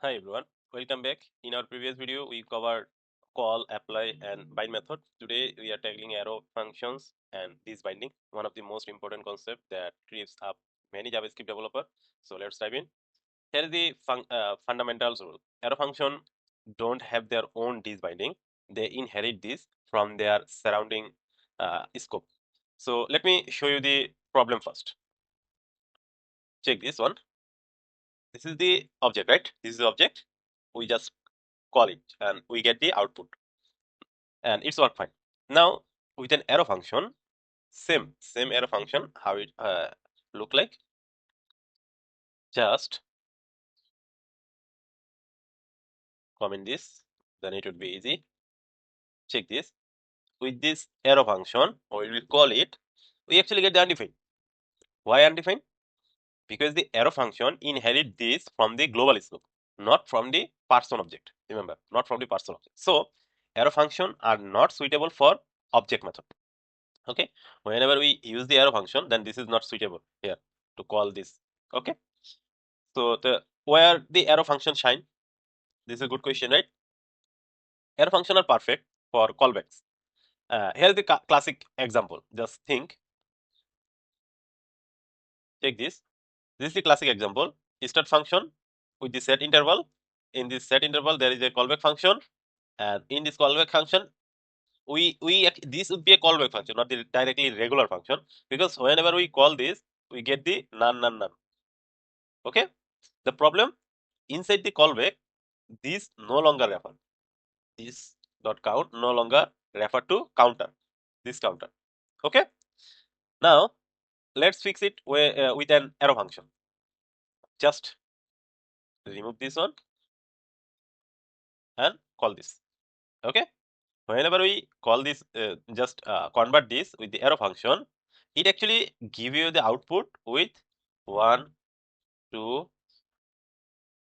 Hi everyone, welcome back. In our previous video, we covered call, apply, and bind method. Today, we are tackling arrow functions and this binding, one of the most important concepts that trips up many JavaScript developers. So let's dive in. Here is the fundamentals rule. Arrow function don't have their own this binding; they inherit this from their surrounding scope. So let me show you the problem first. Check this one. This is the object, right? This is the object. We just call it and we get the output and it's work fine. Now with an arrow function, same arrow function, how it look like, just comment this, then it would be easy. Check this. With this arrow function, or we will call it, we actually get the undefined. Why undefined? Because the arrow function inherit this from the global scope, not from the person object. Remember, not from the person object. So arrow function are not suitable for object method. Okay, whenever we use the arrow function, then this is not suitable here to call this. Okay, so the where the arrow function shine, this is a good question, right? Arrow function are perfect for callbacks. Here's the classic example. Just think, take this is the classic example. Start function with the set interval. In this set interval there is a callback function, and in this callback function this would be a callback function, not the directly regular function, because whenever we call this, we get the none. Okay, the problem, inside the callback, this no longer refer, this dot count no longer refer to counter, this counter. Okay, now let's fix it with an arrow function. Just remove this one and call this. Okay, whenever we call this, just convert this with the arrow function, it actually give you the output with 1 2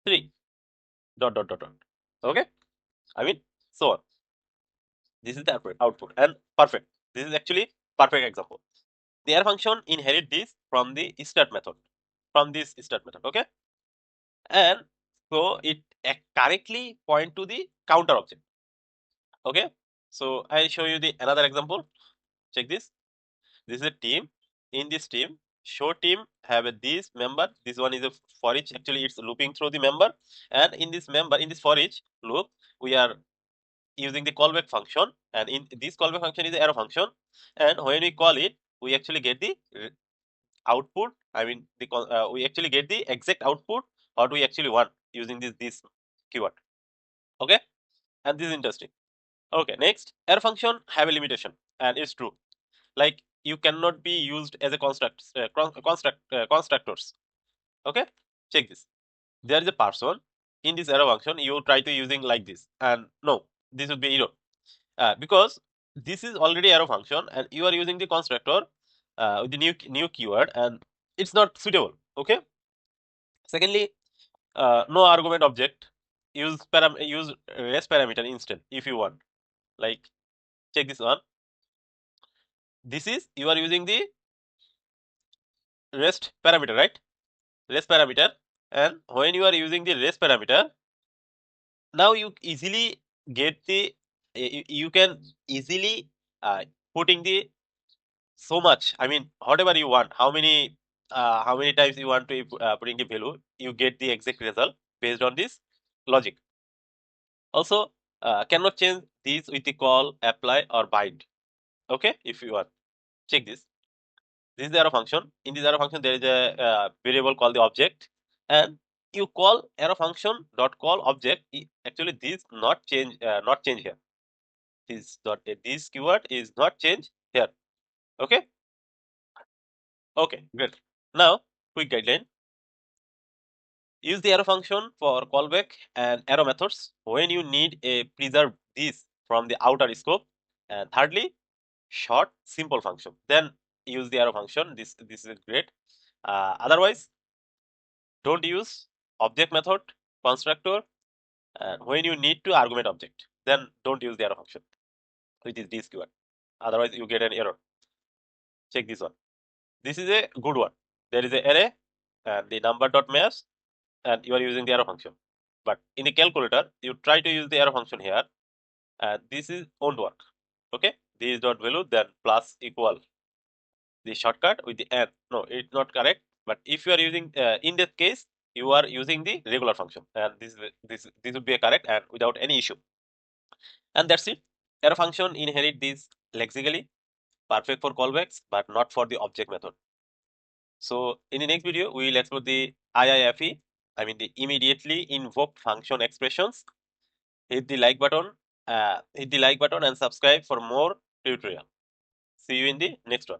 3 dot. Okay, I mean, so on. This is the output and perfect. This is actually perfect example. The arrow function inherit this from the start method, from this start method. Okay, and so it correctly point to the counter object. Okay, so I show you the another example. Check this. This is a team. In this team, show team have a this member. This one is a for each. Actually, it's looping through the member, and in this member, in this for each loop, we are using the callback function, and in this callback function is the arrow function, and when we call it, we actually get the output. I mean, we actually get the exact output what we actually want using this keyword. Okay, and this is interesting. Okay, next, arrow function have a limitation, and it's true. Like, you cannot be used as a constructors. Okay, check this. There is a person in this arrow function. You try to using like this, and no, this would be error. Because this is already arrow function and you are using the constructor with the new keyword, and it's not suitable. Okay, secondly, no argument object, use rest parameter instead if you want. Like, check this one. This is, you are using the rest parameter, right? Rest parameter, and when you are using the rest parameter, now you easily get the you can easily putting the so much, I mean, whatever you want, how many times you want to put in the value, you get the exact result based on this logic. Also, cannot change these with the call, apply, or bind. Okay, if you want, check this is the arrow function. In this arrow function there is a variable called the object, and you call arrow function dot call object. Actually this not change here. This keyword is not change here. Okay, okay, good. Now, quick guideline. Use the arrow function for callback and arrow methods when you need a preserve this from the outer scope. And thirdly, short, simple function. Then use the arrow function. This is great. Otherwise, don't use object method, constructor, and when you need to argument object, then don't use the arrow function, which is this keyword. Otherwise, you get an error. Check this one. This is a good one. There is an array and the number dot maps, and you are using the arrow function. But in the calculator, you try to use the arrow function here, and this is won't work. Okay, this dot value then plus equal the shortcut with the and. No, it's not correct. But if you are using in that case, you are using the regular function, and this would be a correct and without any issue. And that's it. Arrow function inherit this lexically, perfect for callbacks, but not for the object method. So in the next video, we will explore the IIFE, I mean the immediately invoked function expressions. Hit the like button and subscribe for more tutorial. See you in the next one.